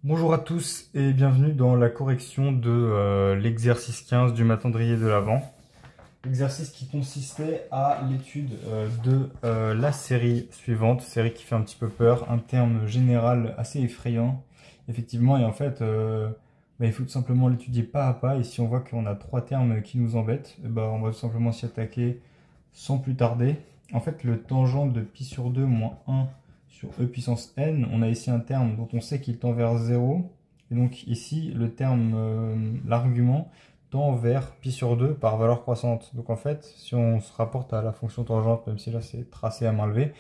Bonjour à tous et bienvenue dans la correction de l'exercice 15 du matandrier de l'Avent. Exercice qui consistait à l'étude de la série suivante, série qui fait un petit peu peur, un terme général assez effrayant, effectivement, et en fait, il faut tout simplement l'étudier pas à pas, et si on voit qu'on a trois termes qui nous embêtent, on va tout simplement s'y attaquer sans plus tarder. En fait, le tangent de pi sur 2 moins 1 sur e puissance n, on a ici un terme dont on sait qu'il tend vers 0, et donc ici, le terme, l'argument, tend vers pi sur 2 par valeur croissante. Donc en fait, si on se rapporte à la fonction tangente, même si là c'est tracé à main levée,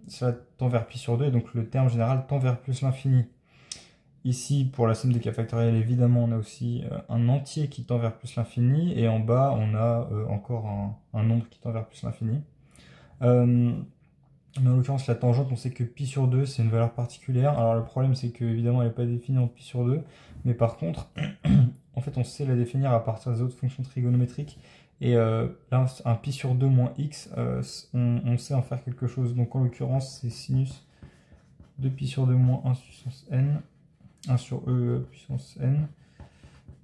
ça tend vers pi sur 2 et donc le terme général tend vers plus l'infini. Ici, pour la somme des cas factoriels, évidemment, on a aussi un entier qui tend vers plus l'infini et en bas, on a encore un nombre qui tend vers plus l'infini. Mais en l'occurrence, la tangente, on sait que pi sur 2, c'est une valeur particulière. Alors le problème, c'est que évidemment, elle n'est pas définie en pi sur 2, mais par contre, en fait, on sait la définir à partir des autres fonctions trigonométriques. Et là, un pi sur 2 moins x, on sait en faire quelque chose. Donc en l'occurrence, c'est sinus de pi sur 2 moins 1 puissance n, 1 sur e puissance n,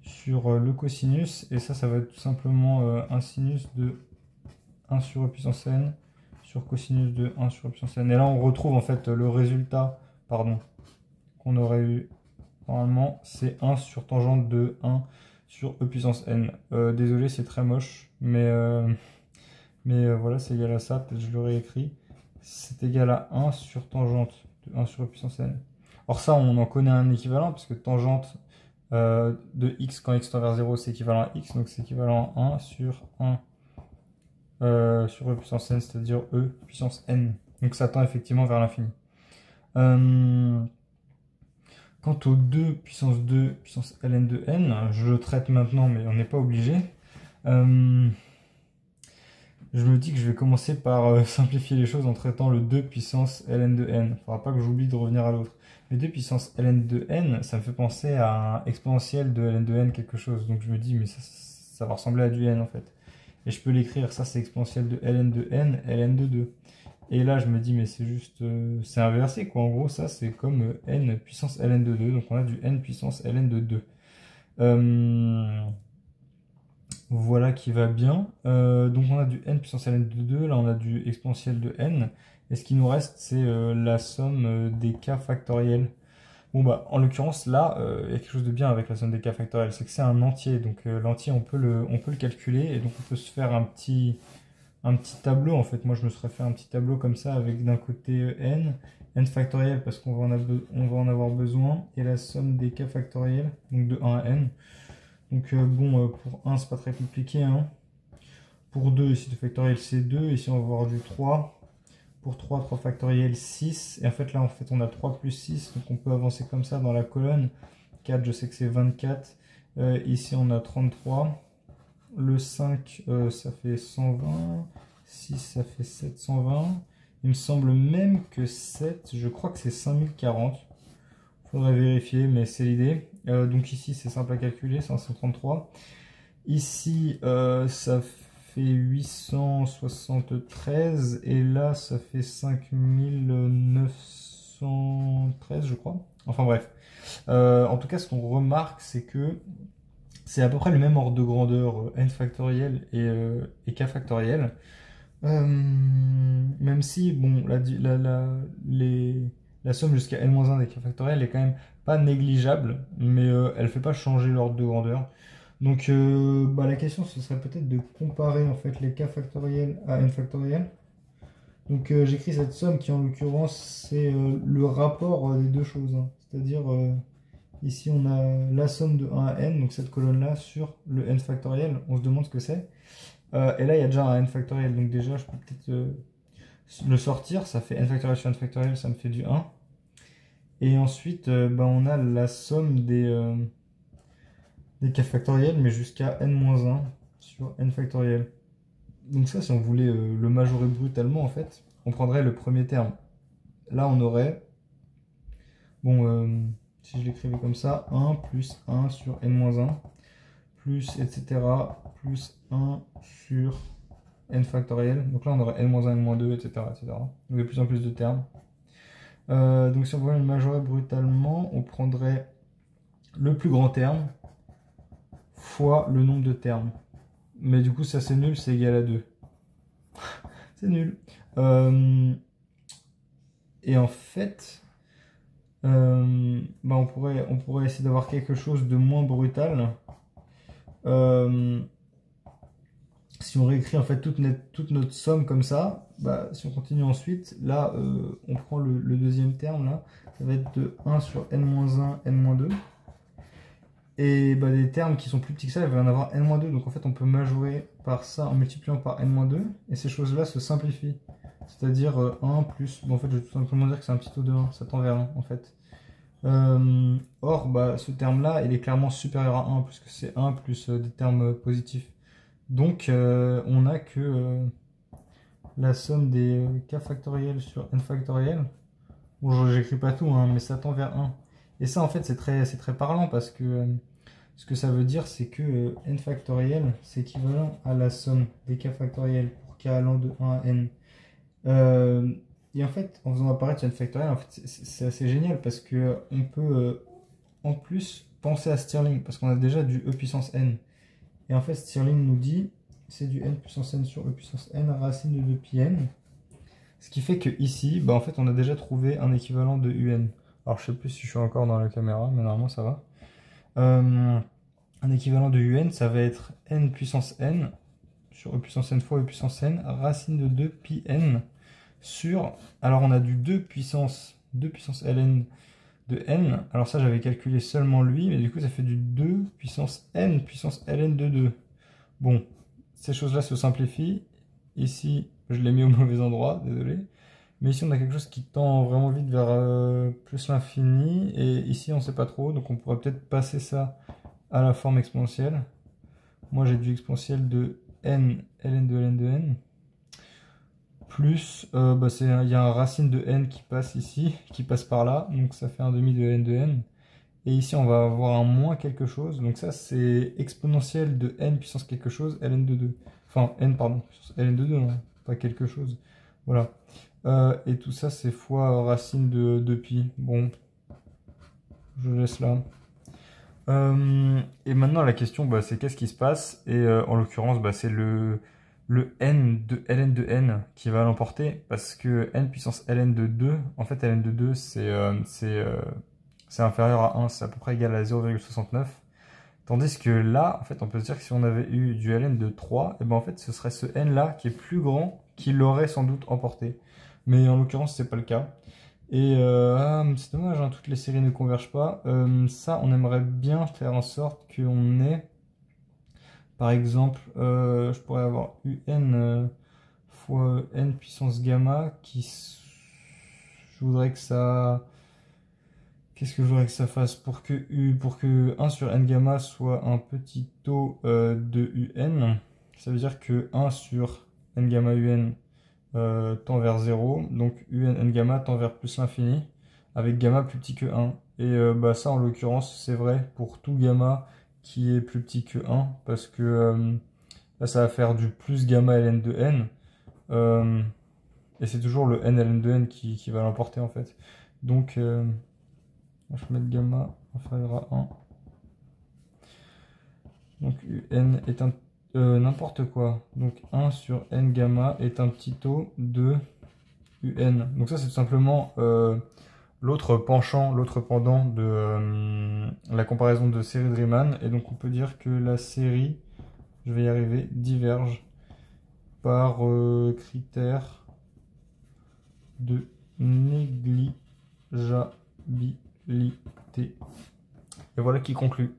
sur le cosinus. Et ça va être tout simplement un sinus de 1 sur e puissance n, sur cosinus de 1 sur e puissance n. Et là, on retrouve en fait le résultat, qu'on aurait eu normalement, c'est 1 sur tangente de 1 sur e puissance n. Désolé, c'est très moche, mais voilà, c'est égal à ça. Peut-être je l'aurais écrit. C'est égal à 1 sur tangente de 1 sur e puissance n. Or ça, on en connaît un équivalent, parce que tangente de x quand x tend vers 0, c'est équivalent à x, donc c'est équivalent à 1 sur 1 sur e puissance n, c'est-à-dire e puissance n. Donc ça tend effectivement vers l'infini. Quant au 2 puissance ln de n, je le traite maintenant, mais on n'est pas obligé. Je me dis que je vais commencer par simplifier les choses en traitant le 2 puissance ln de n. Il ne faudra pas que j'oublie de revenir à l'autre. Mais 2 puissance ln de n, ça me fait penser à un exponentiel de ln de n quelque chose. Donc je me dis, mais ça va ressembler à du n en fait. Et je peux l'écrire, ça c'est exponentiel de ln de n, ln de 2. Et là je me dis, mais c'est juste, c'est inversé quoi. En gros, ça c'est comme n puissance ln de 2. Donc on a du n puissance ln de 2. Voilà qui va bien. Donc on a du n puissance ln de 2. Là on a du exponentiel de n. Et ce qui nous reste, c'est la somme des k factoriels. Bon en l'occurrence là, il y a quelque chose de bien avec la somme des k factoriels, c'est que c'est un entier, donc l'entier on peut le calculer, et donc on peut se faire un petit tableau, en fait. Moi je me serais fait un petit tableau comme ça, avec d'un côté n factoriel, parce qu'on va en avoir besoin, et la somme des k factoriels, donc de 1 à n. Donc pour 1 c'est pas très compliqué, hein. Pour 2, ici le factoriel c'est 2, ici on va avoir du 3. Pour 3 factoriel 6, et en fait là on a 3 plus 6, donc on peut avancer comme ça dans la colonne. 4, je sais que c'est 24, ici on a 33, le 5 ça fait 120, 6 ça fait 720, il me semble même que 7, je crois que c'est 5040, faudrait vérifier, mais c'est l'idée. Donc ici c'est simple à calculer, 533, ici ça fait 873, et là ça fait 5913 je crois. Enfin bref. En tout cas ce qu'on remarque, c'est que c'est à peu près le même ordre de grandeur n factoriel et k factoriel. Même si bon, la somme jusqu'à n-1 des k factoriels est quand même pas négligeable, mais elle fait pas changer l'ordre de grandeur. Donc la question ce serait peut-être de comparer en fait les k factoriels à n factoriel. Donc j'écris cette somme qui en l'occurrence c'est le rapport des deux choses, hein. C'est-à-dire ici on a la somme de 1 à n, donc cette colonne là, sur le n factoriel, on se demande ce que c'est. Et là il y a déjà un n factoriel, donc déjà je peux peut-être le sortir, ça fait n factoriel sur n factoriel, ça me fait du 1. Et ensuite on a la somme des k factoriels, mais jusqu'à n-1 sur n factoriel. Donc ça, si on voulait le majorer brutalement, en fait, on prendrait le premier terme. Là, on aurait, si je l'écrivais comme ça, 1 plus 1 sur n-1, plus, etc., plus 1 sur n factoriel. Donc là, on aurait n-1, n-2, etc., etc. Donc de plus en plus de termes. Donc si on voulait le majorer brutalement, on prendrait le plus grand terme fois le nombre de termes. Mais du coup, ça c'est nul, c'est égal à 2. C'est nul. Et en fait, bah on pourrait essayer d'avoir quelque chose de moins brutal. Si on réécrit en fait toute notre somme comme ça, bah, si on continue ensuite, là on prend le deuxième terme, là, ça va être de 1 sur n-1, n-2. Et bah, des termes qui sont plus petits que ça, il va y en avoir n-2. Donc en fait, on peut majorer par ça en multipliant par n-2. Et ces choses-là se simplifient. C'est-à-dire 1 plus... Bon, en fait, je vais tout simplement dire que c'est un petit taux de 1. Ça tend vers 1, en fait. Or, bah, ce terme-là, il est clairement supérieur à 1, puisque c'est 1 plus des termes positifs. Donc, on n'a que la somme des k factoriels sur n factoriel. Bon, j'écris pas tout, hein, mais ça tend vers 1. Et ça, en fait, c'est très parlant parce que ce que ça veut dire, c'est que n factoriel, c'est équivalent à la somme des k factoriels pour k allant de 1 à n. Et en fait, en faisant apparaître n factoriel, en fait, c'est assez génial parce que on peut en plus penser à Stirling parce qu'on a déjà du e puissance n. Et en fait, Stirling nous dit c'est du n puissance n sur e puissance n racine de 2 pi n. Ce qui fait que ici, bah en fait, on a déjà trouvé un équivalent de un. Alors, je sais plus si je suis encore dans la caméra, mais normalement ça va. Un équivalent de un, ça va être n puissance n sur e puissance n fois e puissance n racine de 2 pi n sur... Alors, on a du 2 puissance ln de n. Alors ça, j'avais calculé seulement lui, mais du coup, ça fait du 2 puissance n puissance ln de 2. Bon, ces choses-là se simplifient. Ici, je l'ai mis au mauvais endroit, désolé. Mais ici, on a quelque chose qui tend vraiment vite vers plus l'infini. Et ici, on ne sait pas trop. Donc, on pourrait peut-être passer ça à la forme exponentielle. Moi, j'ai du exponentiel de n, ln de ln de n. Plus, bah, il y a un racine de n qui passe ici, qui passe par là. Donc, ça fait un demi de n de n. Et ici, on va avoir un moins quelque chose. Donc ça, c'est exponentielle de n puissance quelque chose, ln de 2. Enfin, n, pardon, ln de 2, non, pas quelque chose. Voilà. Et tout ça, c'est fois racine de pi. Bon, je laisse là. Et maintenant, la question, bah, c'est qu'est-ce qui se passe? Et en l'occurrence, bah, c'est le n de ln de n qui va l'emporter. Parce que n puissance ln de 2, en fait, ln de 2, c'est inférieur à 1, c'est à peu près égal à 0,69. Tandis que là, en fait, on peut se dire que si on avait eu du ln de 3, et ben en fait, ce serait ce n-là qui est plus grand qui l'aurait sans doute emporté. Mais en l'occurrence, c'est pas le cas. Et c'est dommage, hein, toutes les séries ne convergent pas. Ça, on aimerait bien faire en sorte qu'on ait, par exemple, je pourrais avoir un fois n puissance gamma qui... Je voudrais que ça... Qu'est-ce que je voudrais que ça fasse pour que 1 sur n gamma soit un petit taux de un? Ça veut dire que 1 sur n gamma un tend vers 0, donc un n gamma tend vers plus l'infini, avec gamma plus petit que 1. Et bah, ça, en l'occurrence, c'est vrai pour tout gamma qui est plus petit que 1, parce que là, ça va faire du plus gamma ln de n, et c'est toujours le n ln de n qui va l'emporter en fait. Donc... je vais mettre gamma inférieur à 1. Donc un est un... n'importe quoi. Donc 1 sur n gamma est un petit taux de un. Donc ça, c'est tout simplement l'autre penchant, l'autre pendant de la comparaison de série de Riemann. Et donc on peut dire que la série, je vais y arriver, diverge par critère de négligeabilité. Et voilà qui conclut.